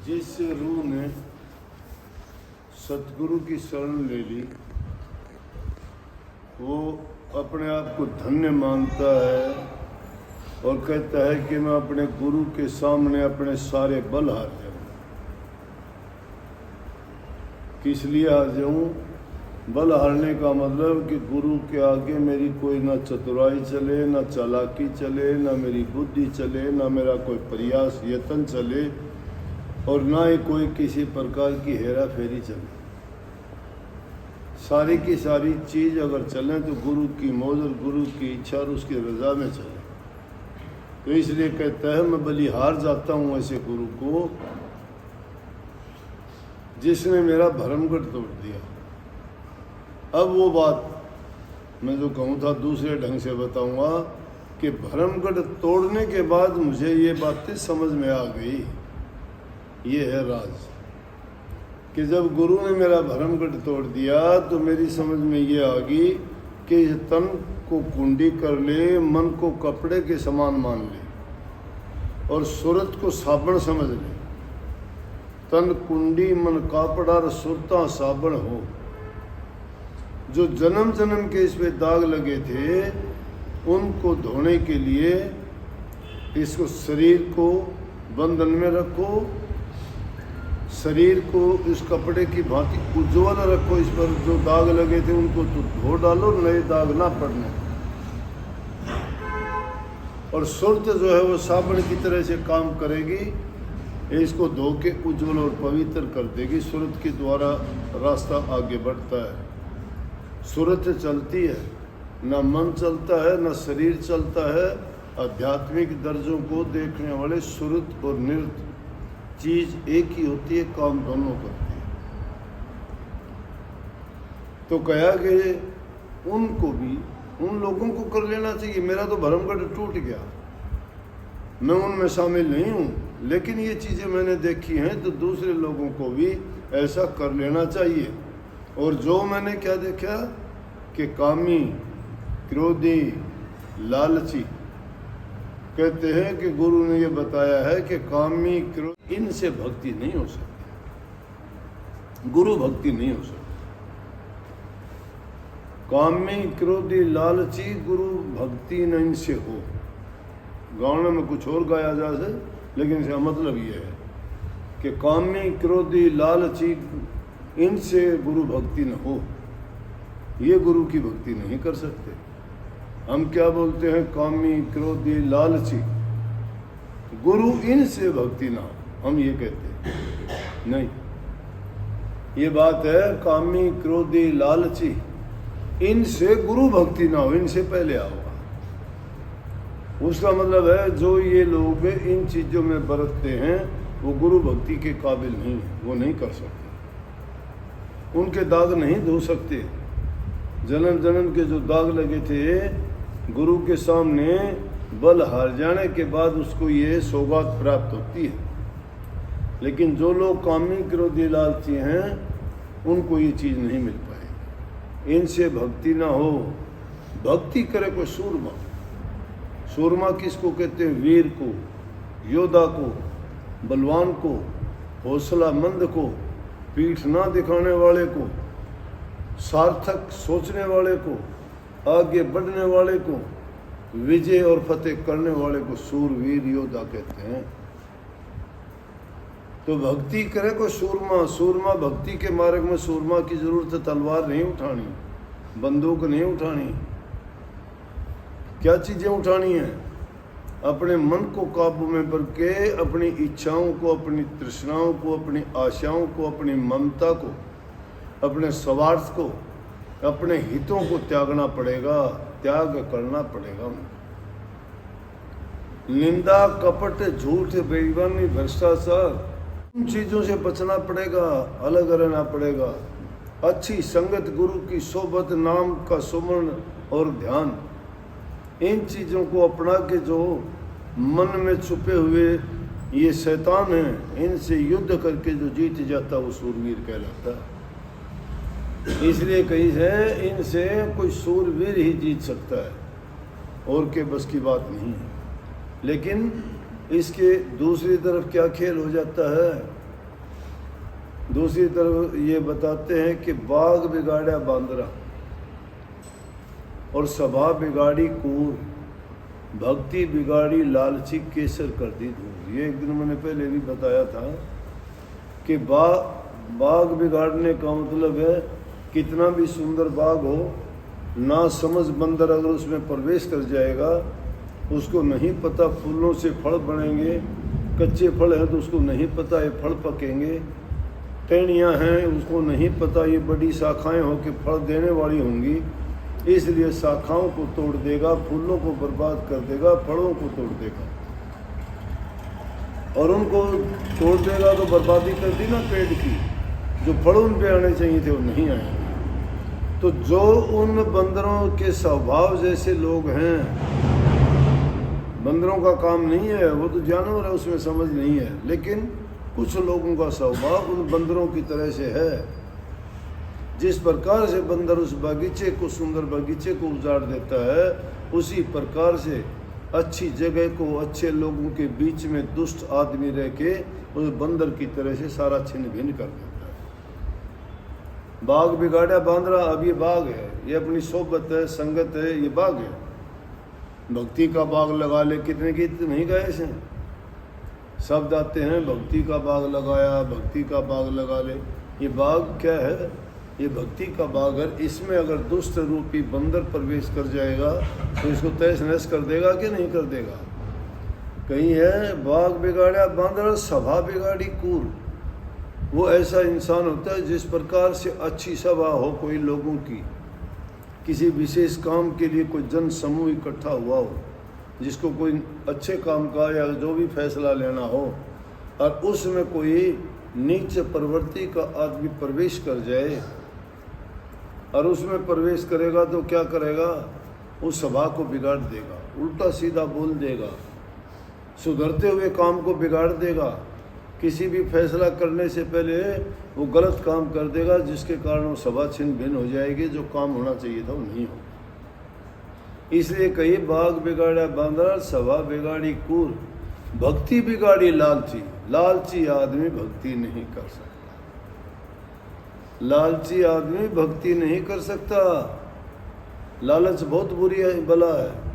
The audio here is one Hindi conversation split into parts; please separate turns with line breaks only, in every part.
जिस रूह ने सतगुरु की शरण ले ली वो अपने आप को धन्य मानता है और कहता है कि मैं अपने गुरु के सामने अपने सारे बल हार जाऊँ। किस लिए हार जाऊँ? बल हारने का मतलब कि गुरु के आगे मेरी कोई ना चतुराई चले, ना चालाकी चले, ना मेरी बुद्धि चले, ना मेरा कोई प्रयास यत्न चले और ना ही कोई किसी प्रकार की हेरा फेरी चले। सारी की सारी चीज़ अगर चलें तो गुरु की मौज और गुरु की इच्छा और उसकी रजा में चले। तो इसलिए कहता है मैं बलिहार जाता हूँ ऐसे गुरु को जिसने मेरा भरमगढ़ तोड़ दिया। अब वो बात मैं जो कहूँ था दूसरे ढंग से बताऊँगा कि भरमगढ़ तोड़ने के बाद मुझे ये बातें समझ में आ गई। ये है राज कि जब गुरु ने मेरा भरमगढ़ तोड़ दिया तो मेरी समझ में ये आ गई कि तन को कुंडी कर ले, मन को कपड़े के समान मान ले और सूरत को साबण समझ ले। तन कुंडी मन कापड़ा और सुरता साबण हो। जो जन्म जन्म के इस पे दाग लगे थे उनको धोने के लिए इसको शरीर को बंधन में रखो, शरीर को इस कपड़े की भांति उज्ज्वल रखो। इस पर जो दाग लगे थे उनको तो धो डालो, नए दाग ना पड़ने। और सुरत जो है वो साबण की तरह से काम करेगी, इसको धो के उज्ज्वल और पवित्र कर देगी। सुरत के द्वारा रास्ता आगे बढ़ता है। सुरत चलती है, ना मन चलता है ना शरीर चलता है। आध्यात्मिक दर्जों को देखने वाले सुरत और नृत्य चीज एक ही होती है, काम दोनों करती है। तो कहा कि उनको भी उन लोगों को कर लेना चाहिए। मेरा तो भरमगढ़ टूट गया, मैं उनमें शामिल नहीं हूँ, लेकिन ये चीज़ें मैंने देखी हैं तो दूसरे लोगों को भी ऐसा कर लेना चाहिए। और जो मैंने क्या देखा कि कामी, क्रोधी, लालची, कहते हैं कि गुरु ने ये बताया है कि कामी, क्रोधी, इनसे भक्ति नहीं हो सकती, गुरु भक्ति नहीं हो सकती। कामी, क्रोधी, लालची गुरु भक्ति न इनसे हो। गाने में कुछ और गाया जा सकता, लेकिन इसका मतलब ये है कि कामी, क्रोधी, लालची इनसे गुरु भक्ति न हो। ये गुरु की भक्ति नहीं कर सकते। हम क्या बोलते हैं? कामी, क्रोधी, लालची गुरु इनसे भक्ति ना हो, हम ये कहते हैं। नहीं, ये बात है कामी, क्रोधी, लालची इनसे गुरु भक्ति ना हो, इनसे पहले आओगा। उसका मतलब है जो ये लोग इन चीज़ों में बरतते हैं वो गुरु भक्ति के काबिल नहीं है, वो नहीं कर सकते, उनके दाग नहीं धो सकते। जन्म जन्म के जो दाग लगे थे गुरु के सामने बल हार जाने के बाद उसको ये सौगात प्राप्त होती है। लेकिन जो लोग कामी, क्रोधी, लालची हैं उनको ये चीज़ नहीं मिल पाएगी। इनसे भक्ति ना हो। भक्ति करे कोई सूरमा। सूरमा किसको कहते हैं? वीर को, योद्धा को, बलवान को, हौसला मंद को, पीठ ना दिखाने वाले को, सार्थक सोचने वाले को, आगे बढ़ने वाले को, विजय और फतेह करने वाले को सूरवीर योद्धा कहते हैं। तो भक्ति करे कोई सूरमा। सूरमा भक्ति के मार्ग में सूरमा की जरूरत है। तलवार नहीं उठानी, बंदूक नहीं उठानी। क्या चीजें उठानी है? अपने मन को काबू में करके अपनी इच्छाओं को, अपनी तृष्णाओं को, अपनी आशाओं को, अपनी ममता को, अपने स्वार्थ को, अपने हितों को त्यागना पड़ेगा, त्याग करना पड़ेगा। निंदा, कपट, झूठ, बेईमानी, भ्रष्टाचार, उन चीज़ों से बचना पड़ेगा, अलग रहना पड़ेगा। अच्छी संगत, गुरु की सोबत, नाम का सुमरण और ध्यान, इन चीज़ों को अपना के जो मन में छुपे हुए ये शैतान हैं इनसे युद्ध करके जो जीत जाता वो सूरवीर कहलाता है। इसलिए कही है इनसे कोई सूरवीर ही जीत सकता है, और के बस की बात नहीं है। लेकिन इसके दूसरी तरफ क्या खेल हो जाता है दूसरी तरफ ये बताते हैं कि बाग बिगाड़ा बांदरा और सभा बिगाड़ी कूर, भक्ति बिगाड़ी लालची, केसर कर दी दूर। ये एक दिन मैंने पहले भी बताया था कि बाग बिगाड़ने का मतलब है कितना भी सुंदर बाग हो, ना समझ बंदर अगर उसमें प्रवेश कर जाएगा, उसको नहीं पता फूलों से फल बनेंगे, कच्चे फल हैं तो उसको नहीं पता ये फल पकेंगे, टहनियाँ हैं उसको नहीं पता ये बड़ी शाखाएं हो के फल देने वाली होंगी, इसलिए शाखाओं को तोड़ देगा, फूलों को बर्बाद कर देगा, फलों को तोड़ देगा। और उनको तोड़ देगा तो बर्बादी कर दी ना पेड़ की, जो फल उन पे आने चाहिए थे वो नहीं आए। तो जो उन बंदरों के स्वभाव जैसे लोग हैं, बंदरों का काम नहीं है, वो तो जानवर है उसमें समझ नहीं है, लेकिन कुछ लोगों का स्वभाव उन बंदरों की तरह से है। जिस प्रकार से बंदर उस बगीचे को, सुंदर बगीचे को उजाड़ देता है, उसी प्रकार से अच्छी जगह को अच्छे लोगों के बीच में दुष्ट आदमी रह के उस बंदर की तरह से सारा छिन्न भिन्न कर देता है। बाग बिगाड़ा बांदरा, अब ये बाग है, ये अपनी सोबत है, संगत है, ये बाग है। भक्ति का बाग लगा ले, कितने गीत नहीं गाए से शब्द आते हैं, भक्ति का बाग लगाया, भक्ति का बाग लगा ले। ये बाग क्या है? ये भक्ति का बाग है। इसमें अगर दुष्ट रूपी बंदर प्रवेश कर जाएगा तो इसको तहस नहस कर देगा कि नहीं कर देगा? कहीं है बाग बिगाड़ा बांदर, सभा बिगाड़ी कूर। वो ऐसा इंसान होता है जिस प्रकार से अच्छी सभा हो कोई लोगों की, किसी विशेष काम के लिए कोई जन समूह इकट्ठा हुआ हो, जिसको कोई अच्छे काम का या जो भी फैसला लेना हो, और उसमें कोई नीच प्रवृत्ति का आदमी प्रवेश कर जाए, और उसमें प्रवेश करेगा तो क्या करेगा? उस सभा को बिगाड़ देगा, उल्टा सीधा बोल देगा, सुधरते हुए काम को बिगाड़ देगा, किसी भी फैसला करने से पहले वो गलत काम कर देगा, जिसके कारण वो सभा छिन्न भिन्न हो जाएगी, जो काम होना चाहिए था वो नहीं हो। इसलिए कही बाग बिगाड़ा बांदर, सभा बिगाड़ी कूर, भक्ति बिगाड़ी लालची। लालची आदमी भक्ति नहीं कर सकता, लालची आदमी भक्ति नहीं कर सकता। लालच बहुत बुरी है, बला है।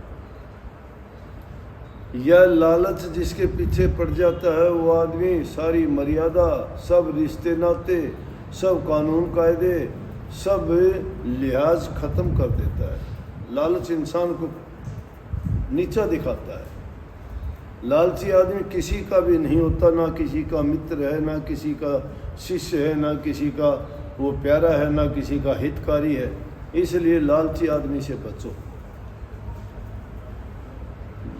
यह लालच जिसके पीछे पड़ जाता है वो आदमी सारी मर्यादा, सब रिश्ते नाते, सब कानून कायदे, सब लिहाज खत्म कर देता है। लालच इंसान को नीचा दिखाता है। लालची आदमी किसी का भी नहीं होता, ना किसी का मित्र है, ना किसी का शिष्य है, ना किसी का वो प्यारा है, ना किसी का हितकारी है। इसलिए लालची आदमी से बचो।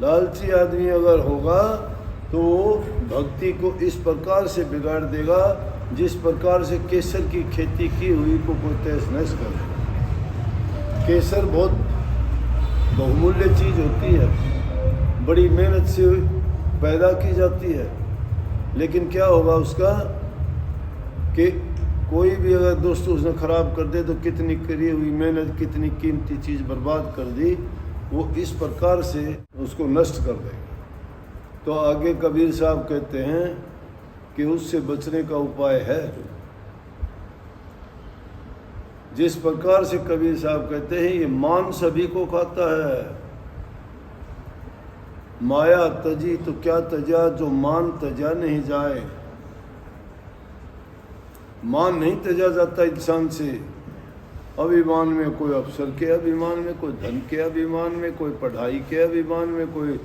लालची आदमी अगर होगा तो भक्ति को इस प्रकार से बिगाड़ देगा जिस प्रकार से केसर की खेती की हुई को कोई तहस नहस कर देगा। केसर बहुत बहुमूल्य चीज़ होती है, बड़ी मेहनत से पैदा की जाती है, लेकिन क्या होगा उसका कि कोई भी अगर दोस्त उसने ख़राब कर दे तो कितनी करी हुई मेहनत, कितनी कीमती चीज़ बर्बाद कर दी, वो इस प्रकार से उसको नष्ट कर देगा। तो आगे कबीर साहब कहते हैं कि उससे बचने का उपाय है। जिस प्रकार से कबीर साहब कहते हैं, ये मान सभी को खाता है। माया तजी तो क्या तजा, जो मान तजा नहीं जाए। मान नहीं तजा जाता इंसान से। अभिमान में कोई अफसर के अभिमान में, कोई धन के अभिमान में, कोई पढ़ाई के अभिमान में, कोई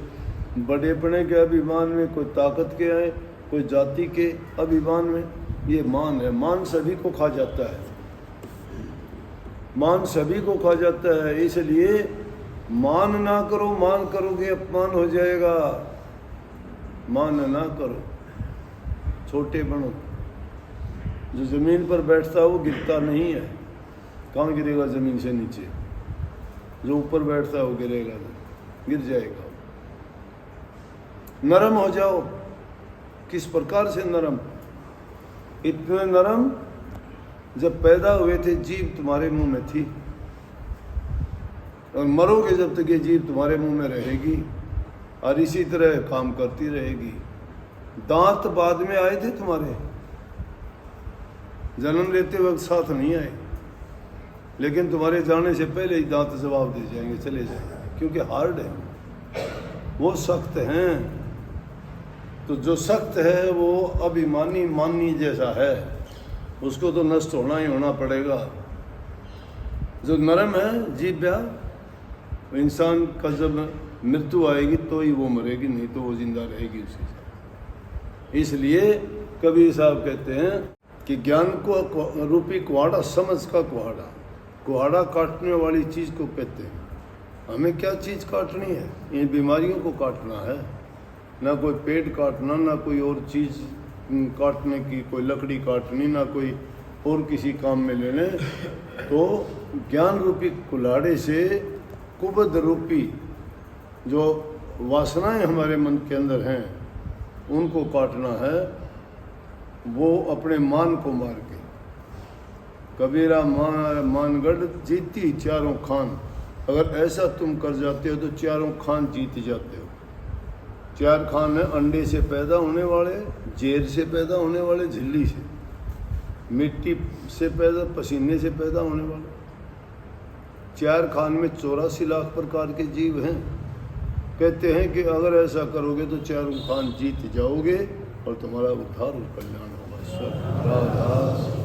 बड़ेपने के अभिमान में, कोई ताकत के है, कोई जाति के अभिमान में। ये मान है। मान सभी को खा जाता है, मान सभी को खा जाता है। इसलिए मान ना करो, मान करोगे अपमान हो जाएगा। मान ना करो, छोटे बनो। जो ज़मीन पर बैठता है वो गिरता नहीं है। कहाँ गिरेगा? ज़मीन से नीचे। जो ऊपर बैठता है वो गिरेगा, गिर जाएगा। नरम हो जाओ। किस प्रकार से नरम? इतने नरम, जब पैदा हुए थे जीभ तुम्हारे मुंह में थी, और मरोगे जब तक ये जीभ तुम्हारे मुंह में रहेगी, और इसी तरह काम करती रहेगी। दांत बाद में आए थे तुम्हारे, जन्म लेते वक्त साथ नहीं आए, लेकिन तुम्हारे जाने से पहले ही दांत जवाब दे जाएंगे, चले जाएंगे, क्योंकि हार्ड है, वो सख्त हैं। तो जो सख्त है वो अभिमानी मानी जैसा है, उसको तो नष्ट होना ही होना पड़ेगा। जो नरम है जीव्या, इंसान का जब मृत्यु आएगी तो ही वो मरेगी, नहीं तो वो जिंदा रहेगी उसी साथ। इसलिए कबीर साहब कहते हैं कि ज्ञान को रूपी कुहाड़ा, समझ का कुहाड़ा, कुहाड़ा काटने वाली चीज़ को कहते हैं। हमें क्या चीज़ काटनी है? इन बीमारियों को काटना है, ना कोई पेट काटना, ना कोई और चीज़ काटने की, कोई लकड़ी काटनी, ना कोई और किसी काम में लेने। तो ज्ञान रूपी कुल्हाड़े से कुबद रूपी जो वासनाएं हमारे मन के अंदर हैं उनको काटना है, वो अपने मान को मार के। कबीरा मानगढ़ जीती चारों खान, अगर ऐसा तुम कर जाते हो तो चारों खान जीत जाते हो। चार खान है, अंडे से पैदा होने वाले, जेर से पैदा होने वाले, झिल्ली से, मिट्टी से पैदा, पसीने से पैदा होने वाले। चार खान में 84 लाख प्रकार के जीव हैं। कहते हैं कि अगर ऐसा करोगे तो चारों खान जीत जाओगे और तुम्हारा उद्धार और कल्याण होगा। राधा